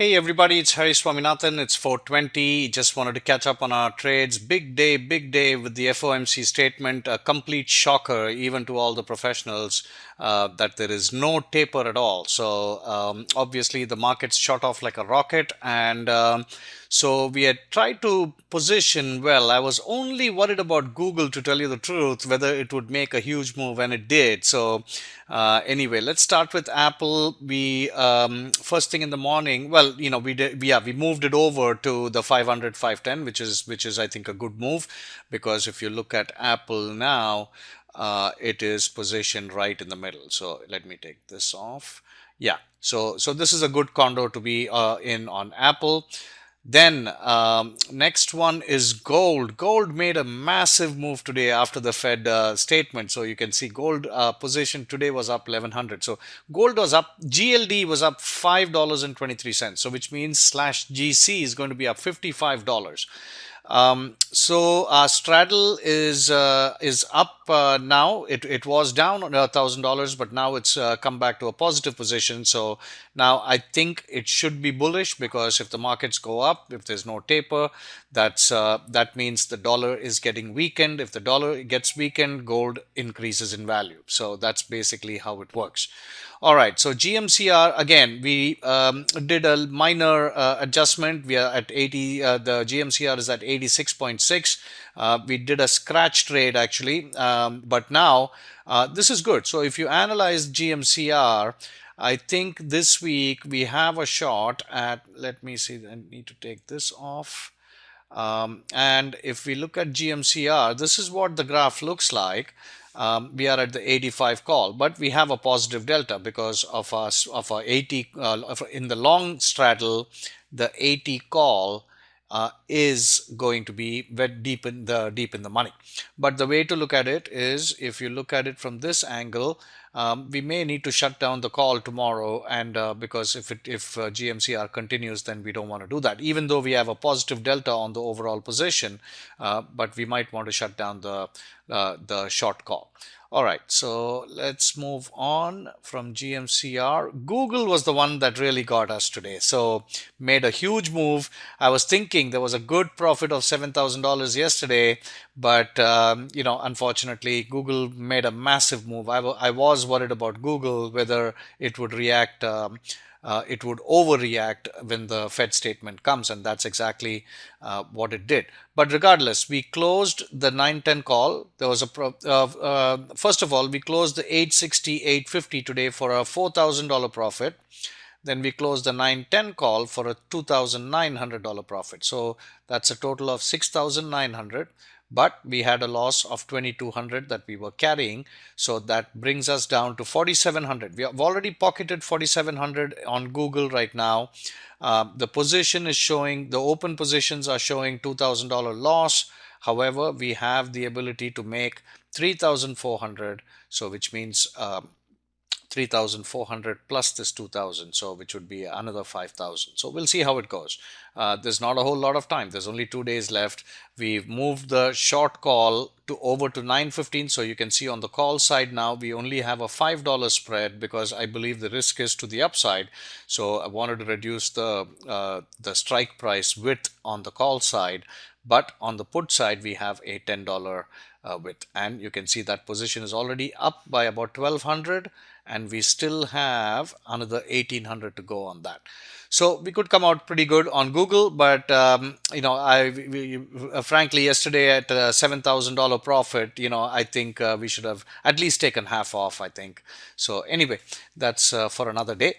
Hey everybody, it's Harry Swaminathan. It's 4:20. Just wanted to catch up on our trades. Big day with the FOMC statement. A complete shocker, even to all the professionals, that there is no taper at all. So obviously the markets shot off like a rocket, and so we had tried to position well. I was only worried about Google, to tell you the truth, whether it would make a huge move, and it did. So anyway, let's start with Apple. We first thing in the morning, well, we did, we moved it over to the 500, 510, which is I think a good move, because if you look at Apple now, it is positioned right in the middle. So let me take this off. Yeah, so this is a good condor to be in on Apple. Then next one is gold. Gold made a massive move today after the Fed statement. So you can see gold position today was up 1100. So gold was up. GLD was up $5.23. So which means slash GC is going to be up $55. So straddle is up now. It was down $1,000, but now it's come back to a positive position. So now I think it should be bullish, because if the markets go up, if there's no taper, that means the dollar is getting weakened. If the dollar gets weakened, gold increases in value. So that's basically how it works. All right, so GMCR, again, we did a minor adjustment. We are at 80, the GMCR is at 86.6. We did a scratch trade actually, but now this is good. So if you analyze GMCR, I think this week we have a shot at, let me see, I need to take this off. And if we look at GMCR, this is what the graph looks like. We are at the 85 call, but we have a positive delta because of our 80 in the long straddle. The 80 call is going to be very deep in the money. But the way to look at it is, if you look at it from this angle, we may need to shut down the call tomorrow, and because if GMCR continues, then we don't want to do that, even though we have a positive delta on the overall position, but we might want to shut down the short call. All right, so let's move on from GMCR. Google was the one that really got us today. So made a huge move. I was thinking there was a good profit of $7,000 yesterday, but unfortunately, Google made a massive move. I was worried about Google, whether it would react. It would overreact when the Fed statement comes, and that's exactly what it did. But regardless, we closed the 910 call. There was first of all, we closed the 860, 850 today for a $4,000 profit. Then we closed the 910 call for a $2,900 profit. So that's a total of 6,900. But we had a loss of 2,200 that we were carrying. So that brings us down to 4,700. We have already pocketed 4,700 on Google right now. The position is showing, the open positions are showing $2,000 loss. However, we have the ability to make 3,400. So which means 3,400 plus this 2,000, so which would be another 5,000. So we'll see how it goes. There's not a whole lot of time. There's only 2 days left. We've moved the short call over to 915. So you can see on the call side now we only have a $5 spread, because I believe the risk is to the upside. So I wanted to reduce the strike price width on the call side. But on the put side, we have a $10 width, and you can see that position is already up by about 1,200, and we still have another 1,800 to go on that. So we could come out pretty good on Google, but frankly, yesterday at a $7,000 profit, I think we should have at least taken half off, I think. So anyway, that's for another day.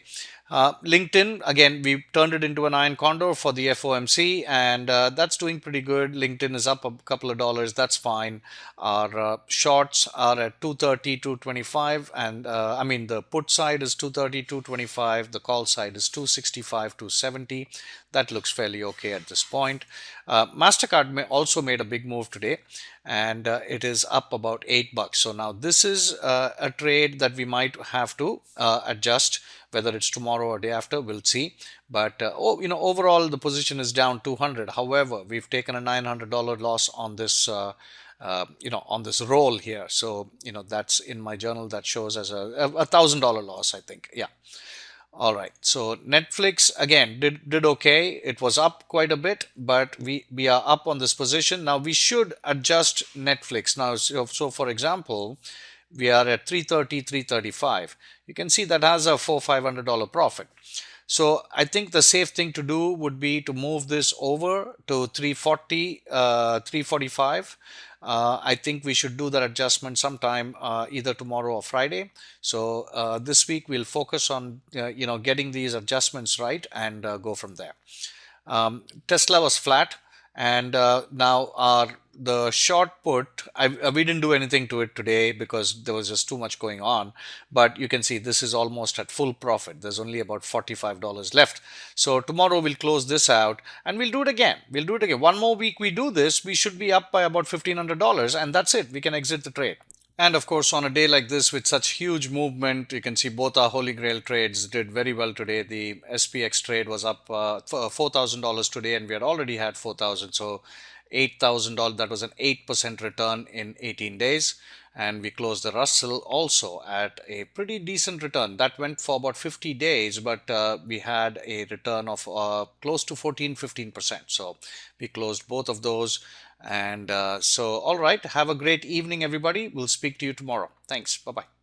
LinkedIn, again, we turned it into an iron condor for the FOMC, and that's doing pretty good. LinkedIn is up a couple of dollars. That's fine. Our shorts are at 230, 225, and I mean, the put side is 230, 225. The call side is 265, 270. That looks fairly okay at this point. MasterCard also made a big move today, and it is up about $8. So now this is a trade that we might have to adjust. Whether it's tomorrow or day after, we'll see. But overall the position is down 200. However, we've taken a $900 loss on this on this roll here. So that's in my journal, that shows as a $1,000 loss, I think. Yeah. All right. So Netflix again did okay. It was up quite a bit, but we are up on this position. Now we should adjust Netflix. Now, so for example, we are at 330, 335. You can see that has a $400-500 profit. So I think the safe thing to do would be to move this over to 340, 345. I think we should do that adjustment sometime either tomorrow or Friday. So this week we'll focus on getting these adjustments right and go from there. Tesla was flat, and now the short put, we didn't do anything to it today because there was just too much going on. But you can see this is almost at full profit. There's only about $45 left. So tomorrow we'll close this out and we'll do it again. We'll do it again. One more week we do this, we should be up by about $1,500, and that's it. We can exit the trade. And of course, on a day like this with such huge movement, you can see both our Holy Grail trades did very well today. The SPX trade was up $4,000 today, and we had already had 4,000. So $8,000, that was an 8% return in 18 days. And we closed the Russell also at a pretty decent return. That went for about 50 days, but we had a return of close to 14-15%. So we closed both of those. And all right, have a great evening, everybody. We'll speak to you tomorrow. Thanks. Bye bye.